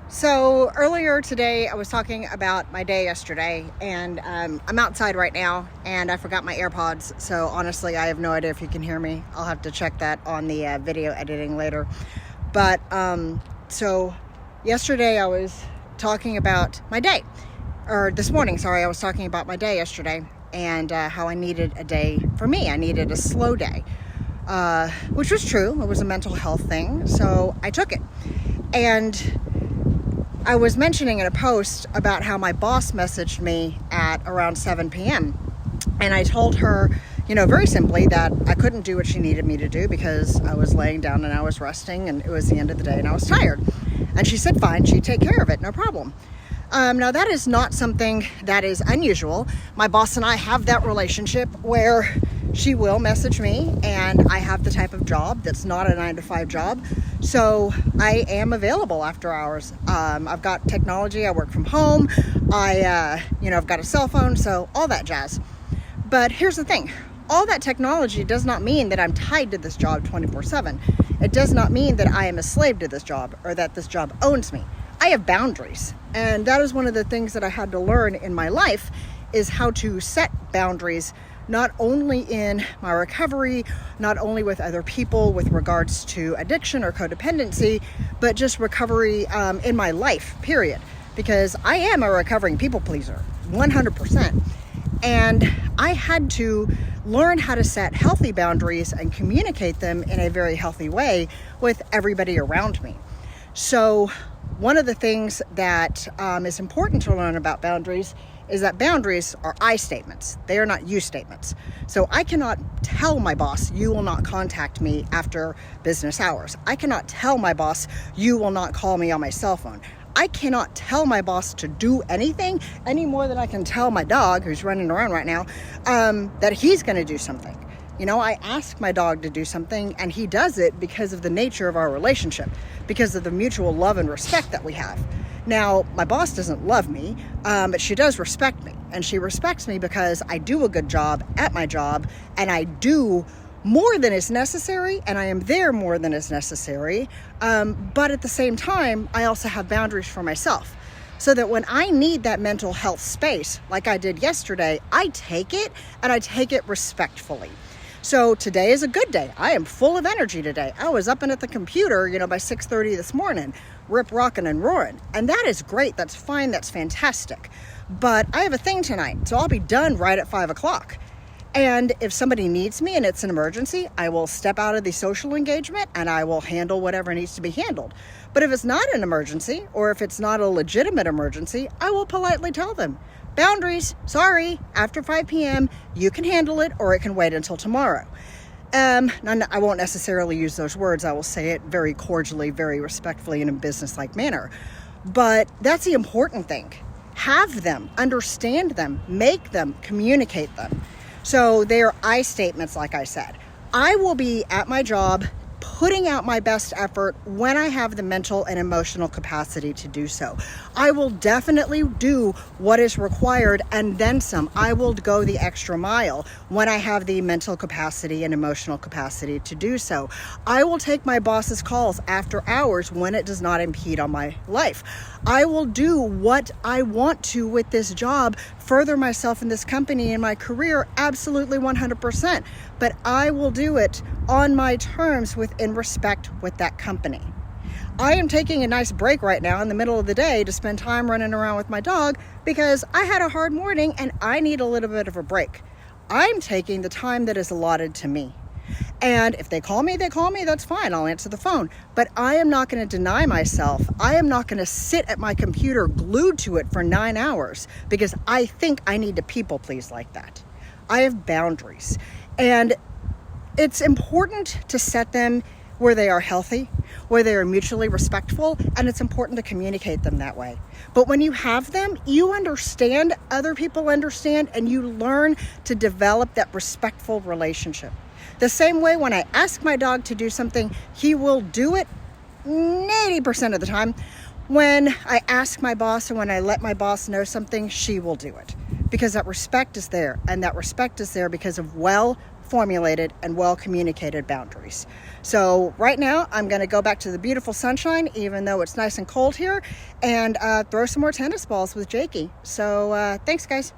So earlier today, I was talking about my day yesterday, and I'm outside right now, and I forgot my AirPods. So honestly, I have no idea if you can hear me. I'll have to check that on the video editing later. But so yesterday, I was talking about my day, or this morning, sorry, I was talking about my day yesterday, and how I needed a day for me. I needed a slow day, which was true. It was a mental health thing, so I took it. And I was mentioning in a post about how my boss messaged me at around 7 p.m. And I told her, very simply that I couldn't do what she needed me to do because I was laying down and I was resting and it was the end of the day and I was tired. And she said, fine, she'd take care of it, no problem. Now that is not something that is unusual. My boss and I have that relationship where she will message me, and I have the type of job that's not a 9-to-5 job, so I am available after hours. I've got technology. I work from home. I've got a cell phone, so all that jazz. But here's the thing. All that technology does not mean that I'm tied to this job 24/7. It does not mean that I am a slave to this job or that this job owns me. I have boundaries, and that is one of the things that I had to learn in my life, is how to set boundaries, not only in my recovery, not only with other people with regards to addiction or codependency, but just recovery in my life, period. Because I am a recovering people pleaser, 100%. And I had to learn how to set healthy boundaries and communicate them in a very healthy way with everybody around me. So one of the things that is important to learn about boundaries is that boundaries are I statements. They are not you statements. So I cannot tell my boss, you will not contact me after business hours. I cannot tell my boss, you will not call me on my cell phone. I cannot tell my boss to do anything any more than I can tell my dog, who's running around right now, that he's going to do something. I ask my dog to do something, and he does it because of the nature of our relationship, because of the mutual love and respect that we have. Now, my boss doesn't love me, but she does respect me. And she respects me because I do a good job at my job, and I do more than is necessary, and I am there more than is necessary. But at the same time, I also have boundaries for myself. So that when I need that mental health space, like I did yesterday, I take it, and I take it respectfully. So today is a good day. I am full of energy today. I was up and at the computer, by 6:30 this morning, rip rocking and roaring. And that is great. That's fine. That's fantastic. But I have a thing tonight, so I'll be done right at 5 o'clock. And if somebody needs me and it's an emergency, I will step out of the social engagement and I will handle whatever needs to be handled. But if it's not an emergency, or if it's not a legitimate emergency, I will politely tell them, boundaries, sorry, after 5 p.m., you can handle it, or it can wait until tomorrow. I won't necessarily use those words. I will say it very cordially, very respectfully, in a business-like manner. But that's the important thing. Have them, understand them, make them, communicate them. So they are I statements, like I said. I will be at my job putting out my best effort when I have the mental and emotional capacity to do so. I will definitely do what is required and then some. I will go the extra mile when I have the mental capacity and emotional capacity to do so. I will take my boss's calls after hours when it does not impede on my life. I will do what I want to with this job, further myself in this company and my career, absolutely 100%. But I will do it on my terms in respect with that company. I am taking a nice break right now in the middle of the day to spend time running around with my dog because I had a hard morning and I need a little bit of a break. I'm taking the time that is allotted to me. And if they call me, that's fine. I'll answer the phone. But I am not going to deny myself. I am not going to sit at my computer glued to it for 9 hours because I think I need to people please like that. I have boundaries. And it's important to set them where they are healthy, where they are mutually respectful, and it's important to communicate them that way. But when you have them, you understand, other people understand, and you learn to develop that respectful relationship. The same way when I ask my dog to do something, he will do it 80% of the time. When I ask my boss and when I let my boss know something, she will do it. Because that respect is there. And that respect is there because of well formulated and well communicated boundaries. So right now I'm going to go back to the beautiful sunshine, even though it's nice and cold here, and throw some more tennis balls with Jakey. So thanks guys.